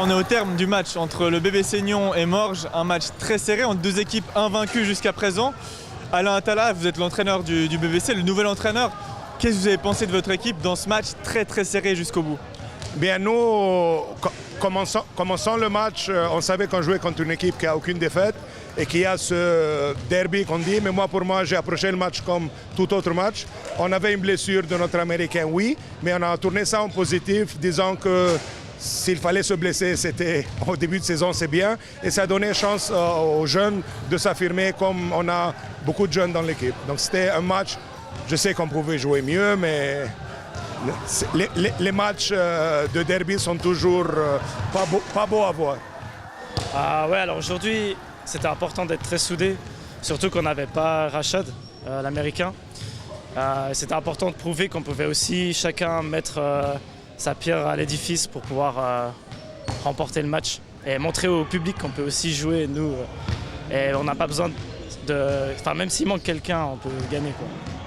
On est au terme du match entre le bébé Seignon et Morges, un match très serré entre deux équipes invaincues jusqu'à présent. Alain Attala, vous êtes l'entraîneur du BBC, le nouvel entraîneur. Qu'est-ce que vous avez pensé de votre équipe dans ce match très très serré jusqu'au bout? Bien, nous, commençons le match, on savait qu'on jouait contre une équipe qui n'a aucune défaite et qui a ce derby qu'on dit. Mais pour moi, j'ai approché le match comme tout autre match. On avait une blessure de notre Américain, oui, mais on a tourné ça en positif, disant que s'il fallait se blesser, c'était au début de saison, c'est bien. Et ça a donné chance aux jeunes de s'affirmer comme on a beaucoup de jeunes dans l'équipe. Donc c'était un match, je sais qu'on pouvait jouer mieux, mais les matchs de derby sont toujours pas beaux à voir. Ouais, alors aujourd'hui, c'était important d'être très soudés, surtout qu'on n'avait pas Rashad, l'Américain. C'était important de prouver qu'on pouvait aussi chacun mettre sa pierre à l'édifice pour pouvoir remporter le match et montrer au public qu'on peut aussi jouer, nous. Et on n'a pas besoin Enfin, même s'il manque quelqu'un, on peut gagner, quoi.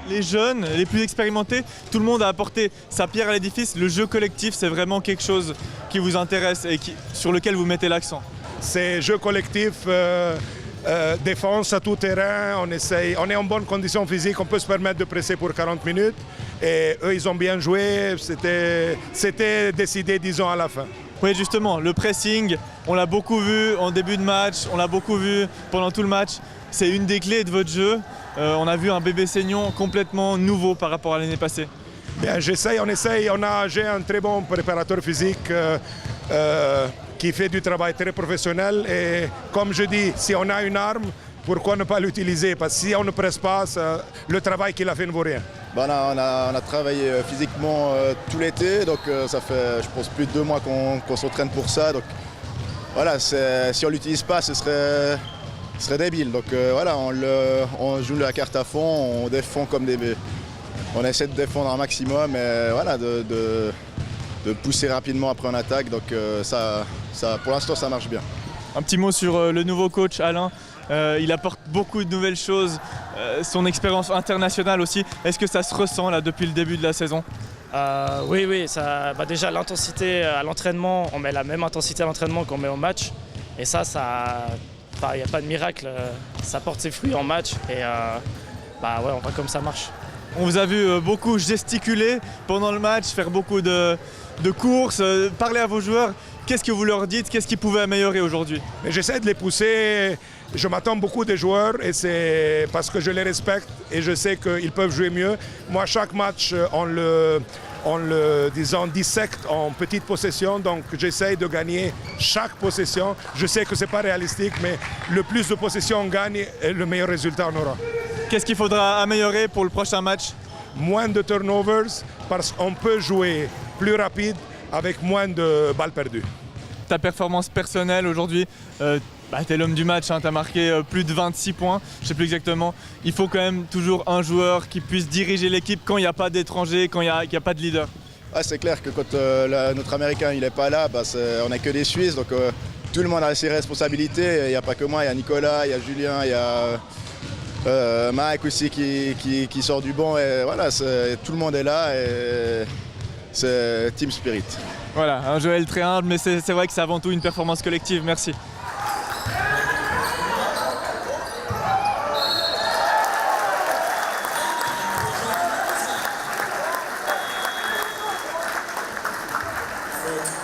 Les jeunes, les plus expérimentés, tout le monde a apporté sa pierre à l'édifice. Le jeu collectif, c'est vraiment quelque chose qui vous intéresse et sur lequel vous mettez l'accent. C'est jeu collectif, défense à tout terrain, on est en bonne condition physique, on peut se permettre de presser pour 40 minutes. Et eux, ils ont bien joué, c'était décidé, disons, à la fin. Oui, justement, le pressing, on l'a beaucoup vu en début de match, on l'a beaucoup vu pendant tout le match. C'est une des clés de votre jeu. On a vu un bébé Seignon complètement nouveau par rapport à l'année passée. Bien, on essaye. J'ai un très bon préparateur physique qui fait du travail très professionnel. Et comme je dis, si on a une arme, pourquoi ne pas l'utiliser? Parce que si on ne presse pas, le travail qu'il a fait ne vaut rien. On a travaillé physiquement tout l'été, donc ça fait, je pense, plus de 2 mois qu'on s'entraîne pour ça. Donc voilà, si on ne l'utilise pas, ce serait débile. Donc voilà, on joue la carte à fond, on défend comme des... On essaie de défendre un maximum et voilà, de pousser rapidement après en attaque. Donc pour l'instant, ça marche bien. Un petit mot sur le nouveau coach Alain. Il apporte beaucoup de nouvelles choses, son expérience internationale aussi. Est-ce que ça se ressent là depuis le début de la saison? Oui, déjà l'intensité à l'entraînement, on met la même intensité à l'entraînement qu'on met au match. Et ça il n'y a pas de miracle, ça porte ses fruits en match et on voit comme ça marche. On vous a vu beaucoup gesticuler pendant le match, faire beaucoup de courses, parler à vos joueurs. Qu'est-ce que vous leur dites? Qu'est-ce qu'ils pouvaient améliorer aujourd'hui? J'essaie de les pousser. Je m'attends beaucoup des joueurs et c'est parce que je les respecte et je sais qu'ils peuvent jouer mieux. Moi, chaque match, on le dissecte en petites possessions. Donc, j'essaie de gagner chaque possession. Je sais que ce n'est pas réalistique, mais le plus de possessions on gagne, et le meilleur résultat on aura. Qu'est-ce qu'il faudra améliorer pour le prochain match? Moins de turnovers parce qu'on peut jouer plus rapide avec moins de balles perdues. Ta performance personnelle aujourd'hui, tu es l'homme du match, tu as marqué plus de 26 points, je ne sais plus exactement. Il faut quand même toujours un joueur qui puisse diriger l'équipe quand il n'y a pas d'étrangers, quand il n'y a pas de leader. Ah, c'est clair que quand notre Américain n'est pas là, on n'est que des Suisses, donc tout le monde a ses responsabilités. Il n'y a pas que moi, il y a Nicolas, il y a Julien, il y a Mike aussi qui sort du banc. Et voilà, tout le monde est là et c'est Team Spirit. Voilà, un Joël très humble, mais c'est vrai que c'est avant tout une performance collective. Merci. Good.